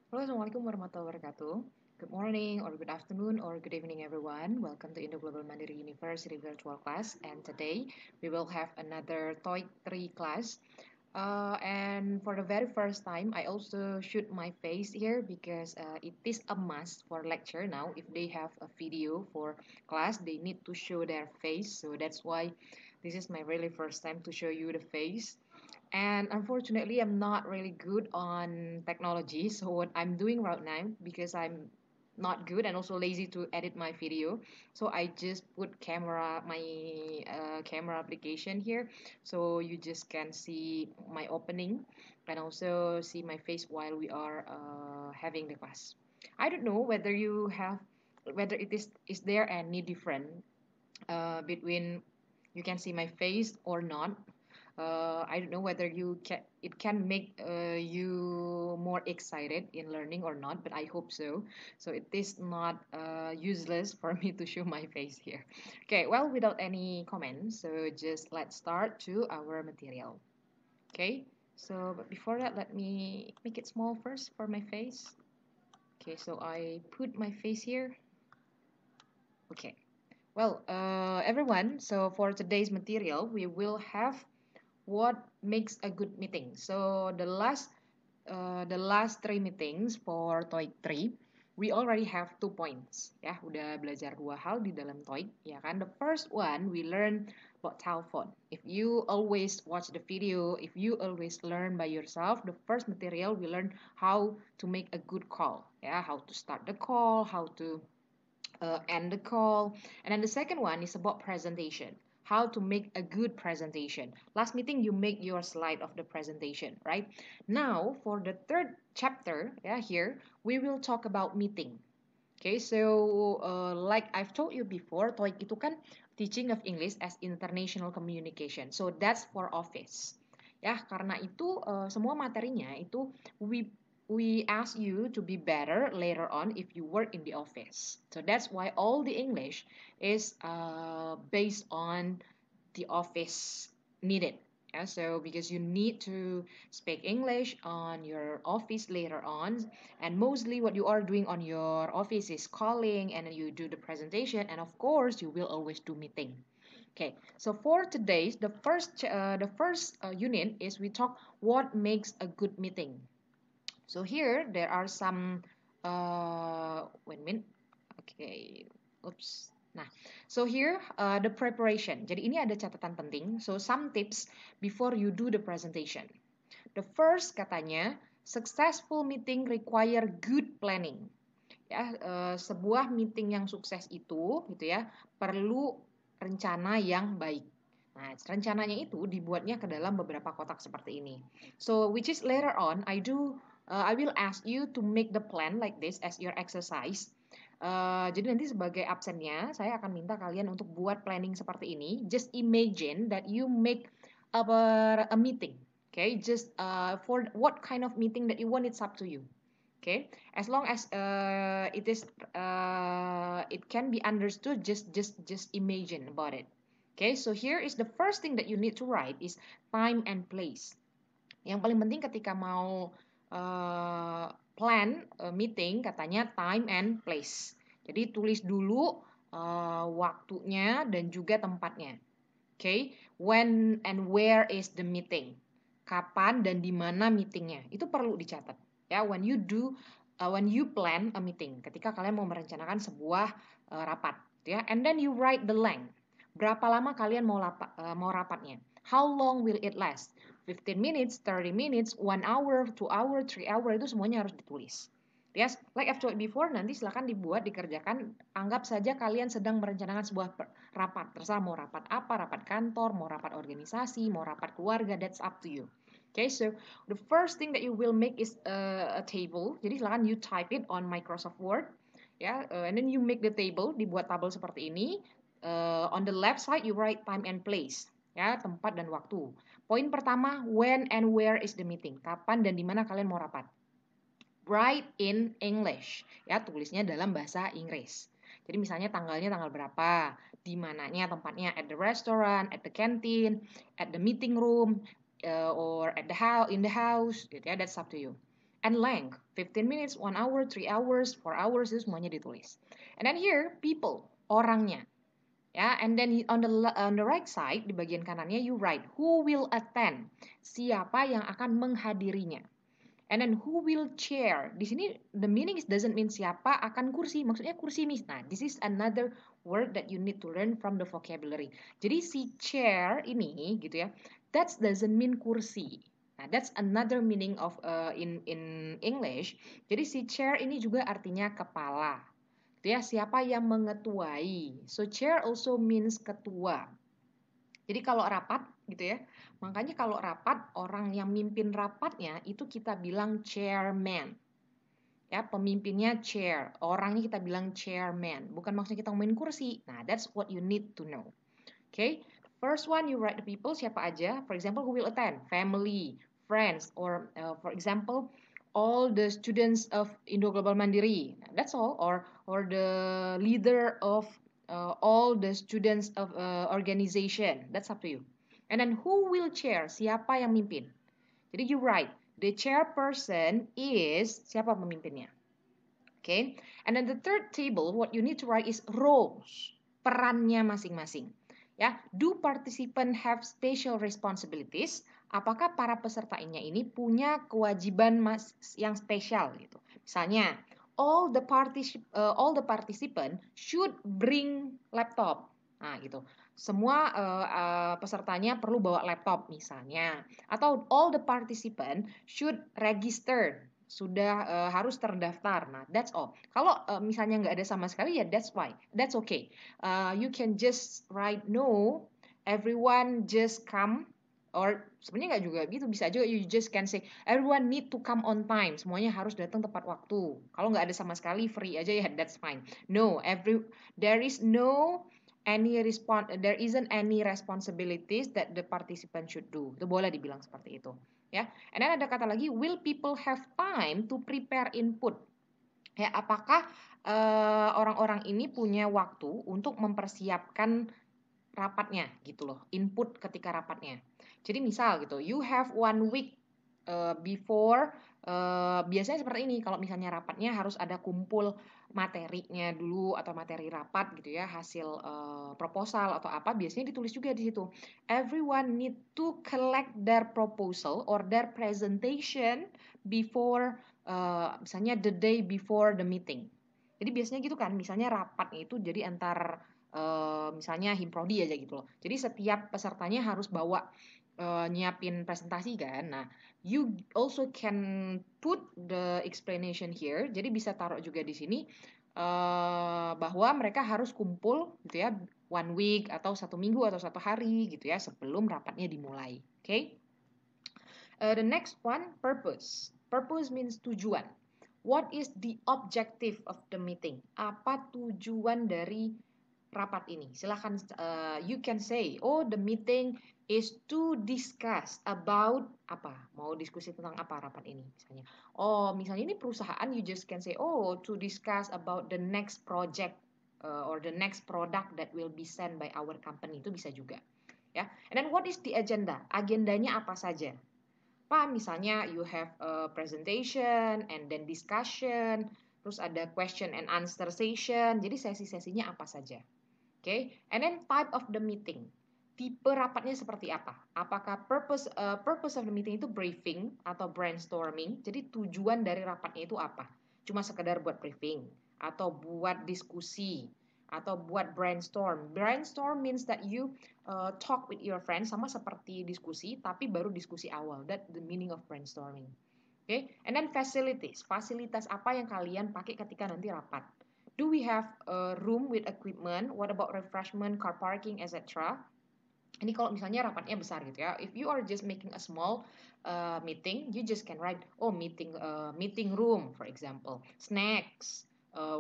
Hello, Assalamualaikum warahmatullahi wabarakatuh. Good morning, or good afternoon, or good evening, everyone. Welcome to Indo Global Mandiri University virtual class. And today we will have another TOEIC 3 class. And for the very first time, I also shoot my face here because it is a must for lecture now. If they have a video for class, they need to show their face. So that's why this is my really first time to show you the face. And unfortunately, I'm not really good on technology. So what I'm doing right now, because I'm not good and also lazy to edit my video, so I just put my camera application here, so you just can see my opening and also see my face while we are having the class. I don't know whether is there any different between you can see my face or not. I don't know whether it can make you more excited in learning or not, but I hope so. So it is not useless for me to show my face here. Okay, well, without any comments, so just let's start to our material. Okay, so but before that, let me make it small first for my face. Okay, so I put my face here. Okay. Well, everyone, so for today's material, we will have what makes a good meeting. So the last three meetings for TOEIC 3, we already have 2 points. Ya, udah belajar dua hal di dalam TOEIC, ya kan? The first one we learn about telephone. If you always watch the video, if you always learn by yourself, the first material we learn how to make a good call. Ya, how to start the call, how to end the call. And then the second one is about presentation. How to make a good presentation. Last meeting, you make your slide of the presentation, right? Now, for the third chapter, yeah, here, we will talk about meeting. Okay, so like I've told you before, TOEIC itu kan teaching of English as international communication. So that's for office. Ya, karena itu semua materinya itu we we ask you to be better later on if you work in the office. So that's why all the English is based on the office needed. Yeah, so because you need to speak English on your office later on, and mostly what you are doing on your office is calling, and then you do the presentation, and of course you will always do meeting. Okay, so for today's the first unit is we talk what makes a good meeting. So here there are some wait a minute. Okay, oops. Nah, so here the preparation. Jadi ini ada catatan penting. So some tips before you do the presentation. The first katanya successful meeting require good planning. Ya, sebuah meeting yang sukses itu gitu ya perlu rencana yang baik. Nah, rencananya itu dibuatnya ke dalam beberapa kotak seperti ini. So, which is later on, I will ask you to make the plan like this as your exercise. Jadi nanti sebagai absennya, saya akan minta kalian untuk buat planning seperti ini. Just imagine that you make a meeting. Okay, just for what kind of meeting that you want, it's up to you. Okay, as long as it can be understood, just imagine about it. Okay, so here is the first thing that you need to write is time and place. Yang paling penting ketika mau plan a meeting katanya time and place. Jadi tulis dulu waktunya dan juga tempatnya. Okay, when and where is the meeting? Kapan dan di mana meetingnya? Itu perlu dicatat. Ya, when you plan a meeting, ketika kalian mau merencanakan sebuah rapat, ya, and then you write the length. Berapa lama kalian mau rapatnya? How long will it last? 15 minutes, 30 minutes, 1 hour, 2 hour, 3 hour, itu semuanya harus ditulis. Yes, like I've told before, nanti silakan dibuat, dikerjakan. Anggap saja kalian sedang merencanakan sebuah rapat. Terserah mau rapat apa, rapat kantor, mau rapat organisasi, mau rapat keluarga, that's up to you. Okay, so the first thing that you will make is a table. Jadi silakan you type it on Microsoft Word. Ya, and then you make the table, dibuat tabel seperti ini. On the left side you write time and place. Ya, tempat dan waktu. Poin pertama, when and where is the meeting? Kapan dan di mana kalian mau rapat? Write in English. Ya, tulisnya dalam bahasa Inggris. Jadi misalnya tanggalnya tanggal berapa, di mananya tempatnya, at the restaurant, at the canteen, at the meeting room, or at the house, in the house, gitu ya, that's up to you. And length, 15 minutes, 1 hour, 3 hours, 4 hours, itu semuanya ditulis. And then here, people, orangnya. Ya, and then on the right side, di bagian kanannya, you write, who will attend? Siapa yang akan menghadirinya? And then who will chair? Di sini the meaning doesn't mean siapa akan kursi. Maksudnya kursi nih. Nah, this is another word that you need to learn from the vocabulary. Jadi si chair ini gitu ya, that doesn't mean kursi. Nah, that's another meaning of in English. Jadi si chair ini juga artinya kepala. Gitu ya, siapa yang mengetuai. So chair also means ketua. Jadi kalau rapat gitu ya, makanya kalau rapat orang yang mimpin rapatnya itu kita bilang chairman. Ya, pemimpinnya chair, orangnya kita bilang chairman. Bukan maksudnya kita ngomongin kursi. Nah, that's what you need to know. Okay? First one you write the people siapa aja. For example, who will attend? Family, friends, or for example, all the students of Indo Global Mandiri. That's all. Or the leader of all the students of organization. That's up to you. And then who will chair? Siapa yang mimpin? Jadi you write, the chairperson is, siapa pemimpinnya? Okay. And then the third table, what you need to write is roles, perannya masing-masing. Ya, do participant have special responsibilities? Apakah para pesertanya ini punya kewajiban yang spesial gitu? Misalnya, all the participant should bring laptop. Nah, gitu. Semua pesertanya perlu bawa laptop misalnya. Atau all the participant should register. Sudah harus terdaftar. Nah, that's all. Kalau misalnya nggak ada sama sekali, ya that's fine. That's okay. You can just write no, everyone just come. Or sebenarnya nggak juga gitu, bisa aja you just can say everyone need to come on time. Semuanya harus datang tepat waktu. Kalau nggak ada sama sekali, free aja ya, that's fine. No, there isn't any responsibilities that the participant should do. Itu boleh dibilang seperti itu. Ya, and then ada kata lagi, will people have time to prepare input? Ya, apakah orang-orang ini punya waktu untuk mempersiapkan rapatnya gitu loh, input ketika rapatnya. Jadi misal gitu, you have 1 week before, biasanya seperti ini, kalau misalnya rapatnya harus ada kumpul materinya dulu atau materi rapat gitu ya, hasil proposal atau apa, biasanya ditulis juga di situ. Everyone need to collect their proposal or their presentation before, misalnya the day before the meeting. Jadi biasanya gitu kan, misalnya rapatnya itu jadi antar misalnya himprodi aja gitu loh. Jadi setiap pesertanya harus bawa nyiapin presentasi kan. Nah, you also can put the explanation here. Jadi bisa taruh juga di sini bahwa mereka harus kumpul gitu ya 1 week atau 1 minggu atau 1 hari gitu ya sebelum rapatnya dimulai. Oke? Okay? The next one, purpose. Purpose means tujuan. What is the objective of the meeting? Apa tujuan dari rapat ini? Silahkan, you can say, oh the meeting is to discuss about apa? Mau diskusi tentang apa rapat ini misalnya? Oh, misalnya ini perusahaan, you just can say, oh to discuss about the next project or the next product that will be sent by our company. Itu bisa juga. Ya. And then what is the agenda? Agendanya apa saja? Pak, misalnya you have a presentation and then discussion, terus ada question and answer session. Jadi sesi-sesinya apa saja? Okay, and then type of the meeting. Tipe rapatnya seperti apa? Apakah purpose of the meeting itu briefing atau brainstorming? Jadi tujuan dari rapatnya itu apa? Cuma sekedar buat briefing atau buat diskusi atau buat brainstorm. Brainstorm means that you talk with your friends, sama seperti diskusi tapi baru diskusi awal. That the meaning of brainstorming. Okay, and then facilities. Fasilitas apa yang kalian pakai ketika nanti rapat? Do we have a room with equipment? What about refreshment, car parking, etc.? Ini kalau misalnya rapatnya besar gitu ya. If you are just making a small meeting, you just can write, oh meeting room, for example, snacks,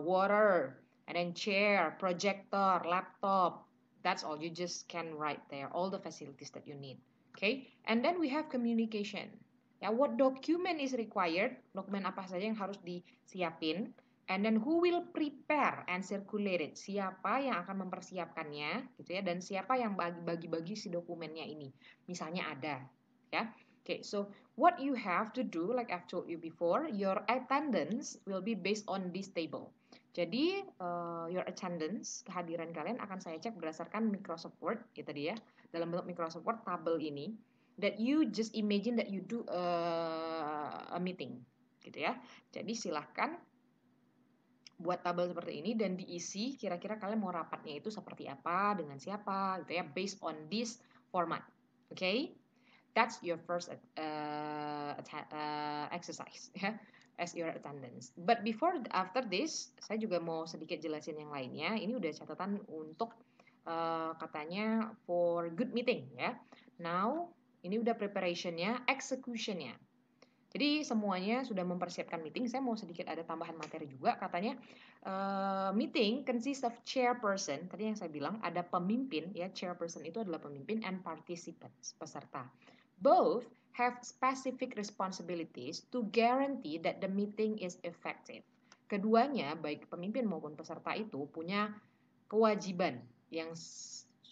water, and then chair, projector, laptop. That's all. You just can write there all the facilities that you need. Okay, and then we have communication. Ya, what document is required? Dokumen apa saja yang harus disiapin? And then who will prepare and circulate it? Siapa yang akan mempersiapkannya, gitu ya? Dan siapa yang bagi-bagi si dokumennya ini? Misalnya ada, ya. Okay, so what you have to do, like I've told you before, your attendance will be based on this table. Jadi, your attendance, kehadiran kalian akan saya cek berdasarkan Microsoft Word, ya tadi ya, dalam bentuk Microsoft Word tabel ini, that you just imagine that you do a meeting, gitu ya. Jadi silahkan buat tabel seperti ini dan diisi kira-kira kalian mau rapatnya itu seperti apa, dengan siapa, gitu ya, based on this format. Okay? That's your first exercise ya, as your attendance. But after this, saya juga mau sedikit jelasin yang lainnya. Ini udah catatan untuk katanya for good meeting ya. Now ini udah preparationnya, executionnya. Jadi semuanya sudah mempersiapkan meeting. Saya mau sedikit ada tambahan materi juga. Katanya meeting consists of chairperson. Tadi yang saya bilang ada pemimpin ya. Chairperson itu adalah pemimpin and participants, peserta. Both have specific responsibilities to guarantee that the meeting is effective. Keduanya, baik pemimpin maupun peserta itu punya kewajiban yang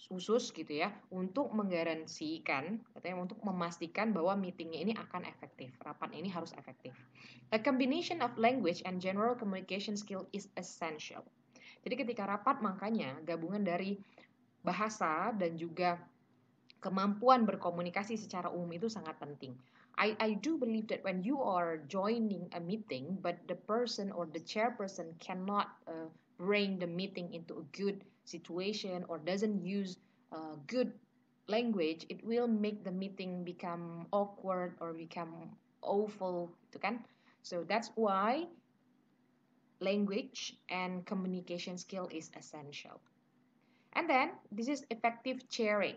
khusus gitu ya untuk menggaransikan, katanya untuk memastikan bahwa meetingnya ini akan efektif, rapat ini harus efektif. A combination of language and general communication skill is essential. Jadi ketika rapat makanya gabungan dari bahasa dan juga kemampuan berkomunikasi secara umum itu sangat penting. I do believe that when you are joining a meeting, but the person or the chairperson cannot bring the meeting into a good situation or doesn't use good language, it will make the meeting become awkward or become awful, gitu kan? So that's why language and communication skill is essential. And then this is effective chairing.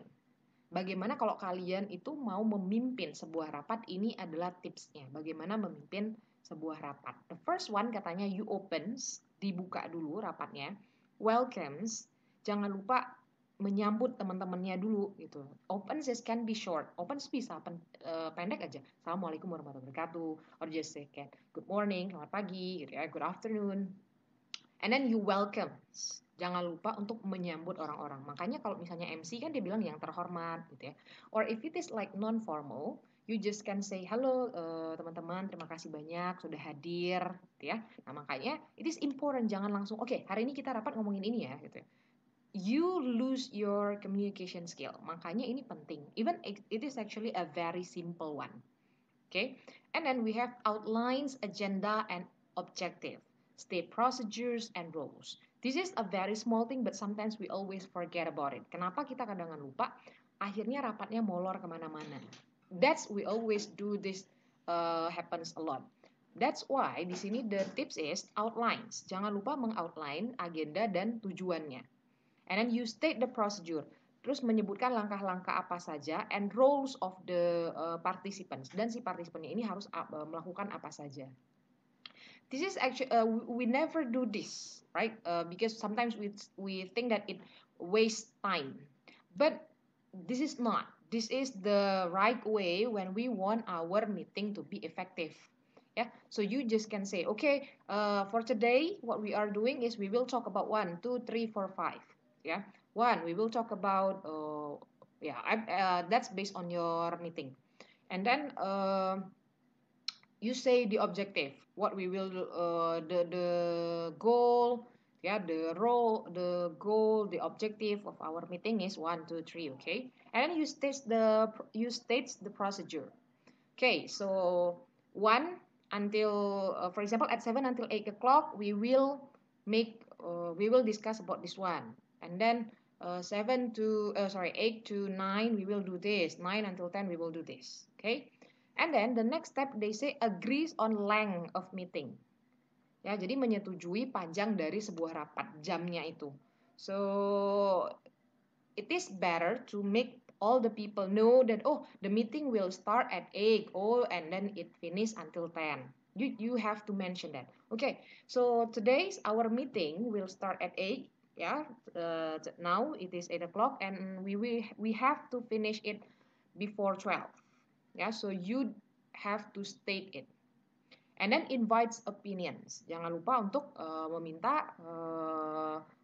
Bagaimana kalau kalian itu mau memimpin sebuah rapat, ini adalah tipsnya. Bagaimana memimpin sebuah rapat. The first one katanya you opens, dibuka dulu rapatnya. Welcomes, jangan lupa menyambut teman-temannya dulu gitu. Opens can be short. Opens bisa pendek aja. Assalamualaikum warahmatullahi wabarakatuh. Or just say good morning, selamat pagi, gitu ya, good afternoon. And then you welcomes. Jangan lupa untuk menyambut orang-orang. Makanya kalau misalnya MC kan dia bilang yang terhormat gitu ya. Or if it is like non-formal, you just can say hello teman-teman, terima kasih banyak sudah hadir gitu ya. Nah makanya it is important, jangan langsung oke, hari ini kita rapat ngomongin ini ya gitu ya. You lose your communication skill. Makanya ini penting. Even it is actually a very simple one. Okay? And then we have outlines, agenda and objective, state procedures and roles. This is a very small thing, but sometimes we always forget about it. Kenapa kita kadang lupa? Akhirnya rapatnya molor kemana-mana. We always do this happens a lot. That's why di sini the tips is outlines. Jangan lupa mengoutline agenda dan tujuannya. And then you state the procedure. Terus menyebutkan langkah-langkah apa saja and roles of the participants, dan si partisipannya ini harus melakukan apa saja. This is actually we never do this, right? Because sometimes we think that it wastes time, but this is not. This is the right way when we want our meeting to be effective. Yeah, so you just can say, okay, for today, what we are doing is we will talk about 1, 2, 3, 4, 5. Yeah, 1, we will talk about that's based on your meeting, and then you say the objective, what we will the goal, yeah, the role, the goal, the objective of our meeting is 1, 2, 3. Okay, and then you state the procedure. Okay, so 1 until for example at 7 until 8 o'clock we will discuss about this one, and then 8 to 9 we will do this, 9 until 10 we will do this. Okay, and then the next step they say agrees on length of meeting. Ya, jadi menyetujui panjang dari sebuah rapat, jamnya itu. So it is better to make all the people know that the meeting will start at 8, and then it finish until 10. You have to mention that. Okay, so today's our meeting will start at 8. Yeah, now it is 8 o'clock and we have to finish it before 12. Yeah, so you have to state it. And then invites opinions. Jangan lupa untuk meminta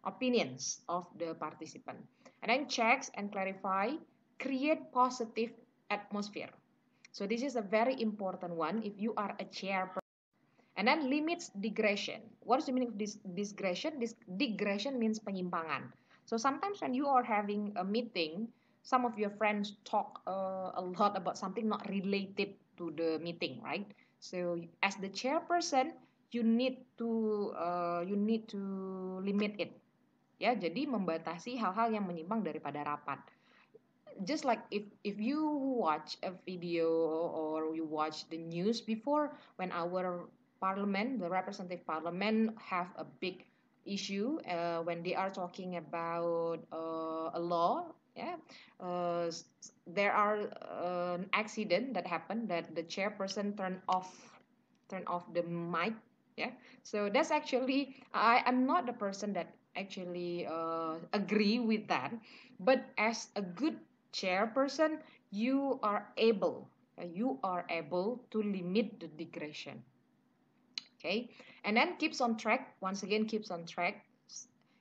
opinions of the participant. And then checks and clarify, create positive atmosphere. So this is a very important one if you are a chairperson. And then limits digression. What is the meaning of this digression? This digression means penyimpangan. So sometimes when you are having a meeting, some of your friends talk a lot about something not related to the meeting, right? So as the chairperson, you need to limit it. Ya, jadi membatasi hal-hal yang menyimpang daripada rapat. Just like if you watch a video or you watch the news before, when our parliament, the representative parliament, have a big issue when they are talking about a law, yeah, there are an accident that happened that the chairperson turned off the mic, yeah. So that's actually, I'm not the person that actually agree with that, but as a good chairperson, you are able to limit the digression. Okay, and then keeps on track. Once again, keeps on track.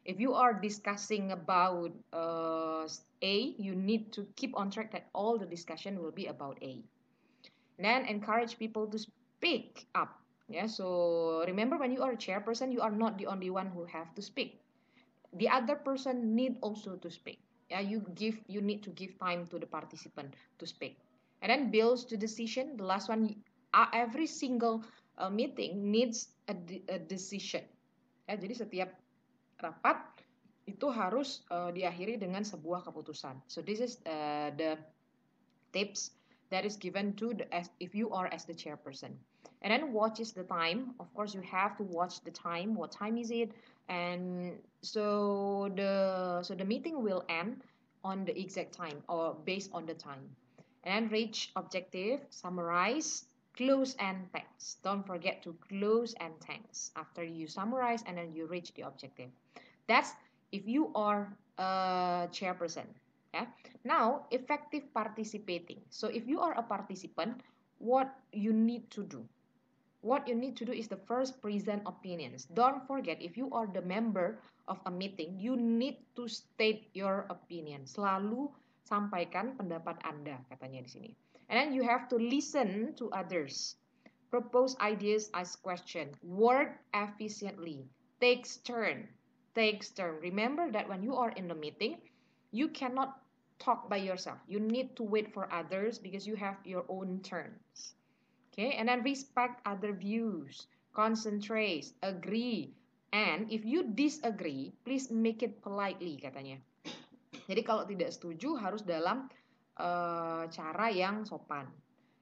If you are discussing about A, you need to keep on track that all the discussion will be about A. And then encourage people to speak up. Yeah, so remember, when you are a chairperson, you are not the only one who have to speak. The other person need also to speak. Yeah, you need to give time to the participant to speak. And then builds to decision. The last one, every single meeting needs a decision. Ya, jadi setiap rapat itu harus diakhiri dengan sebuah keputusan. So this is the tips that is given to if you are as the chairperson. And then watches the time. Of course, you have to watch the time. What time is it? And so the meeting will end on the exact time or based on the time. And then reach objective, summarize, close and thanks. Don't forget to close and thanks after you summarize and then you reach the objective. That's if you are a chairperson. Yeah. Now, effective participating. So if you are a participant, what you need to do? What you need to do is the first present opinions. Don't forget, if you are the member of a meeting, you need to state your opinion. Selalu sampaikan pendapat Anda, katanya di sini. And then you have to listen to others. Propose ideas, ask questions. Work efficiently. Takes turn. Remember that when you are in the meeting, you cannot talk by yourself. You need to wait for others because you have your own turns. Okay, and then respect other views, concentrate, agree, and if you disagree, please make it politely, katanya. Jadi kalau tidak setuju harus dalam cara yang sopan.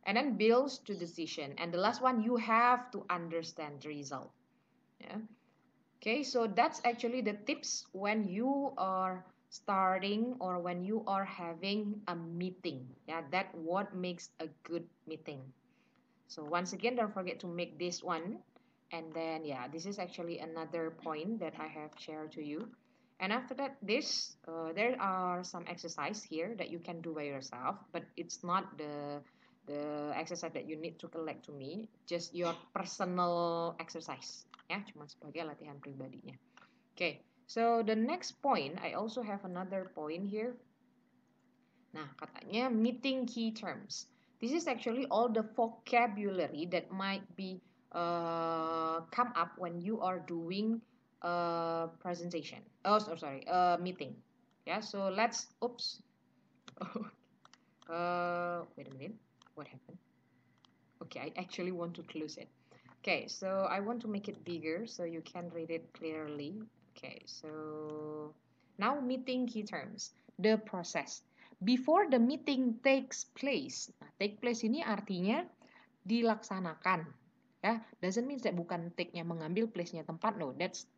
And then builds to decision. And the last one, you have to understand the result. Yeah. Okay, so that's actually the tips when you are starting or when you are having a meeting. Yeah, that what makes a good meeting. So once again, don't forget to make this one. And then, yeah, this is actually another point that I have shared to you. And after that, there are some exercise here that you can do by yourself, but it's not the exercise that you need to collect to me, just your personal exercise. Ya, cuma sebagai latihan pribadinya. Okay, so the next point, I also have another point here. Nah, katanya meeting key terms. This is actually all the vocabulary that might be come up when you are doing a presentation. Oh, sorry, a meeting. Yeah, so let's, oops. Wait a minute, what happened? Okay, I actually want to close it. Okay, so I want to make it bigger so you can read it clearly. Okay, so now meeting key terms. The process. Before the meeting takes place. Nah, take place ini artinya dilaksanakan. Ya, doesn't mean that bukan take-nya mengambil, place-nya tempat. No, that's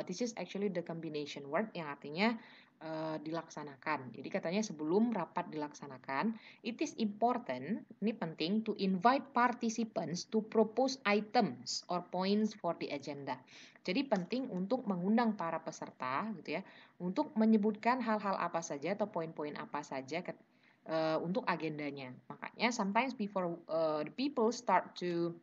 this is actually the combination word yang artinya dilaksanakan. Jadi katanya sebelum rapat dilaksanakan, it is important, ini penting, to invite participants to propose items or points for the agenda. Jadi penting untuk mengundang para peserta, gitu ya, untuk menyebutkan hal-hal apa saja atau poin-poin apa saja untuk agendanya. Makanya sometimes before the people start to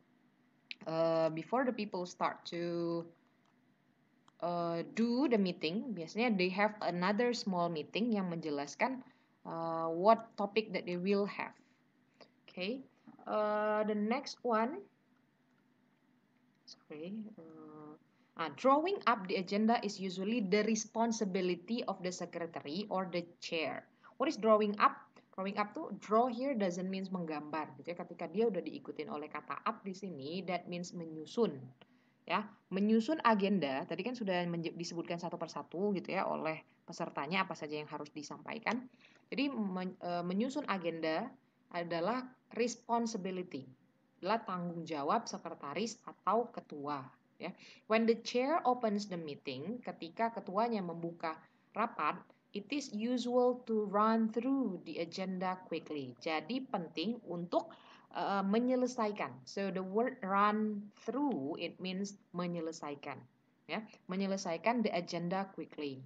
do the meeting, biasanya they have another small meeting yang menjelaskan what topic that they will have. Okay, The next one, drawing up the agenda is usually the responsibility of the secretary or the chair. What is drawing up? Drawing up tuh, draw here doesn't means menggambar gitu ya. Ketika dia udah diikutin oleh kata up di sini, that means menyusun. Ya, menyusun agenda. Tadi kan sudah disebutkan satu persatu gitu ya oleh pesertanya apa saja yang harus disampaikan. Jadi menyusun agenda adalah responsibility, adalah tanggung jawab sekretaris atau ketua. Ya. When the chair opens the meeting, ketika ketuanya membuka rapat, it is usual to run through the agenda quickly. Jadi penting untuk menyelesaikan. So the word run through, it means menyelesaikan. Ya, menyelesaikan the agenda quickly.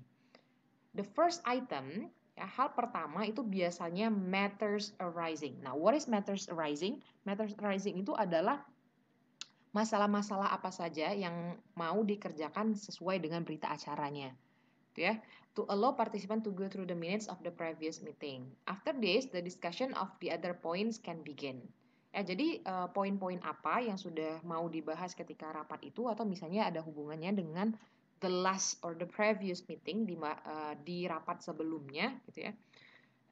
The first item, ya, hal pertama itu biasanya matters arising. Nah, what is matters arising? Matters arising itu adalah masalah-masalah apa saja yang mau dikerjakan sesuai dengan berita acaranya. Gitu ya. To allow participant to go through the minutes of the previous meeting. After this, the discussion of the other points can begin. Ya, jadi poin-poin apa yang sudah mau dibahas ketika rapat itu atau misalnya ada hubungannya dengan the last or the previous meeting di rapat sebelumnya gitu ya.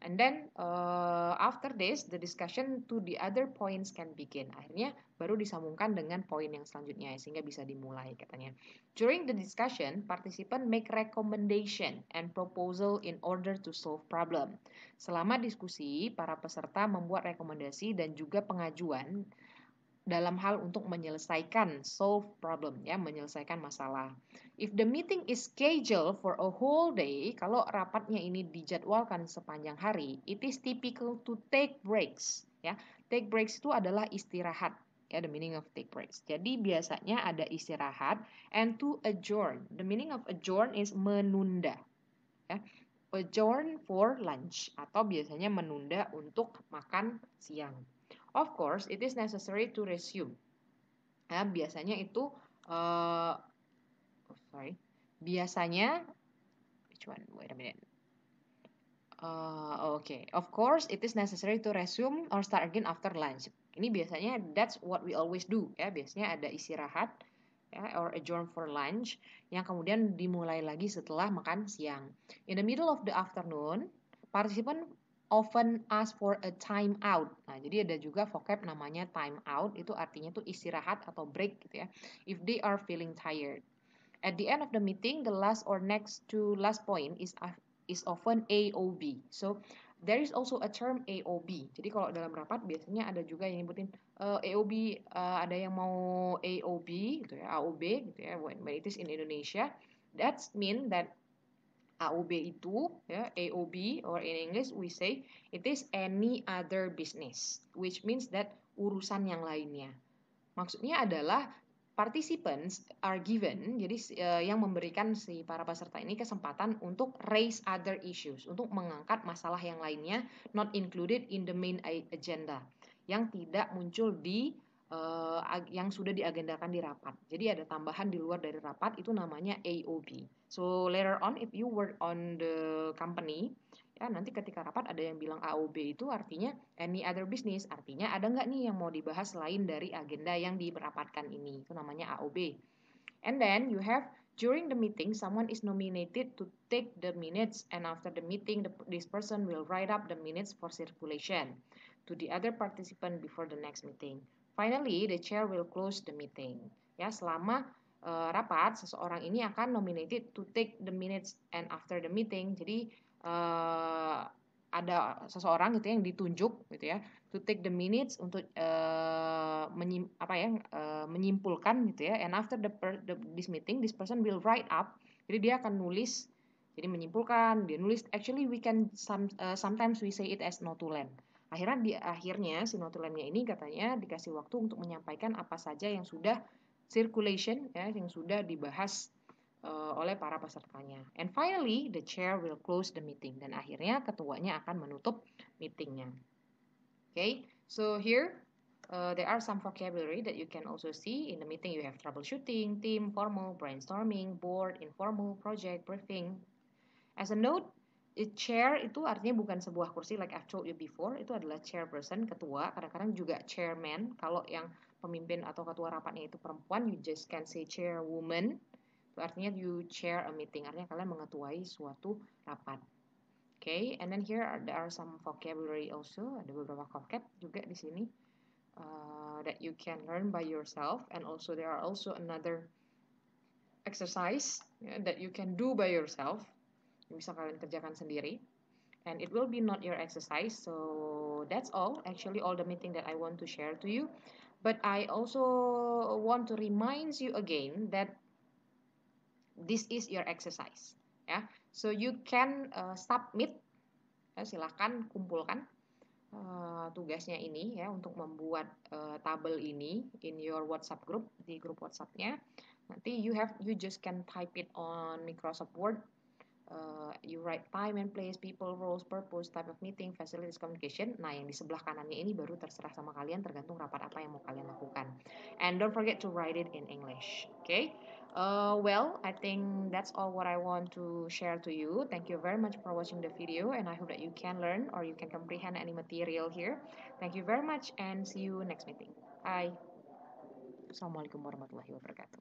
And then after this, the discussion to the other points can begin. Akhirnya baru disambungkan dengan poin yang selanjutnya sehingga bisa dimulai katanya. During the discussion, participant make recommendation and proposal in order to solve problem. Selama diskusi, para peserta membuat rekomendasi dan juga pengajuan dalam hal untuk menyelesaikan solve problem ya, menyelesaikan masalah. If the meeting is scheduled for a whole day, kalau rapatnya ini dijadwalkan sepanjang hari, it is typical to take breaks ya. Take breaks itu adalah istirahat ya, the meaning of take breaks. Jadi biasanya ada istirahat and to adjourn. The meaning of adjourn is menunda ya. Adjourn for lunch atau biasanya menunda untuk makan siang. Of course, it is necessary to resume. Ya, biasanya itu, biasanya, which one? Wait a minute. Okay. Of course, it is necessary to resume or start again after lunch. Ini biasanya that's what we always do. Ya, biasanya ada istirahat, ya, or adjourn for lunch, yang kemudian dimulai lagi setelah makan siang. In the middle of the afternoon, participant often ask for a time out. Nah, jadi ada juga vocab namanya time out, itu artinya tuh istirahat atau break gitu ya. If they are feeling tired. At the end of the meeting, the last or next to last point is often AOB. So there is also a term AOB. Jadi kalau dalam rapat biasanya ada juga yang nyebutin AOB, ada yang mau AOB gitu ya, AOB gitu ya. When it is in Indonesia, that's mean that AOB itu ya, AOB or in English we say it is any other business, which means that urusan yang lainnya. Maksudnya adalah participants are given, jadi yang memberikan si para peserta ini kesempatan untuk raise other issues, untuk mengangkat masalah yang lainnya not included in the main agenda, yang tidak muncul di yang sudah diagendakan di rapat. Jadi ada tambahan di luar dari rapat, itu namanya AOB. So later on if you work on the company, ya nanti ketika rapat ada yang bilang AOB itu artinya any other business, artinya ada nggak nih yang mau dibahas selain dari agenda yang dirapatkan ini, itu namanya AOB. And then you have during the meeting someone is nominated to take the minutes, and after the meeting this person will write up the minutes for circulation to the other participant before the next meeting. Finally, the chair will close the meeting. Ya, selama rapat seseorang ini akan nominated to take the minutes and after the meeting. Jadi ada seseorang gitu yang ditunjuk gitu ya to take the minutes untuk menyimpulkan gitu ya, and after this meeting this person will write up. Jadi dia akan nulis, jadi menyimpulkan, dia nulis. Actually we can sometimes we say it as notulen. Akhirnya si notulennya ini katanya dikasih waktu untuk menyampaikan apa saja yang sudah circulation ya, yang sudah dibahas oleh para pesertanya. And finally, the chair will close the meeting. Dan akhirnya ketuanya akan menutup meetingnya. Okay, so here there are some vocabulary that you can also see. In the meeting you have troubleshooting, team, formal, brainstorming, board, informal, project, briefing. As a note, chair itu artinya bukan sebuah kursi like I've told you before, itu adalah chairperson, ketua, kadang-kadang juga chairman. Kalau yang pemimpin atau ketua rapatnya itu perempuan, you just can say chairwoman. Itu artinya you chair a meeting, artinya kalian mengetuai suatu rapat. Okay, and then here there are some vocabulary also, ada beberapa vocab juga di sini that you can learn by yourself, and also there are also another exercise that you can do by yourself, yang bisa kalian kerjakan sendiri. And it will be not your exercise, so that's all actually all the meeting that I want to share to you. But I also want to remind you again that this is your exercise, ya. So you can submit, silakan kumpulkan tugasnya ini ya untuk membuat tabel ini in your WhatsApp group, di grup WhatsApp-nya. Nanti you just can type it on Microsoft Word. You write time and place, people, roles, purpose, type of meeting, facilities, communication. Nah, yang di sebelah kanannya ini baru terserah sama kalian, tergantung rapat apa yang mau kalian lakukan. And don't forget to write it in English. Okay? Well, I think that's all what I want to share to you. Thank you very much for watching the video, and I hope that you can learn or you can comprehend any material here. Thank you very much, and see you next meeting. Bye. Assalamualaikum warahmatullahi wabarakatuh.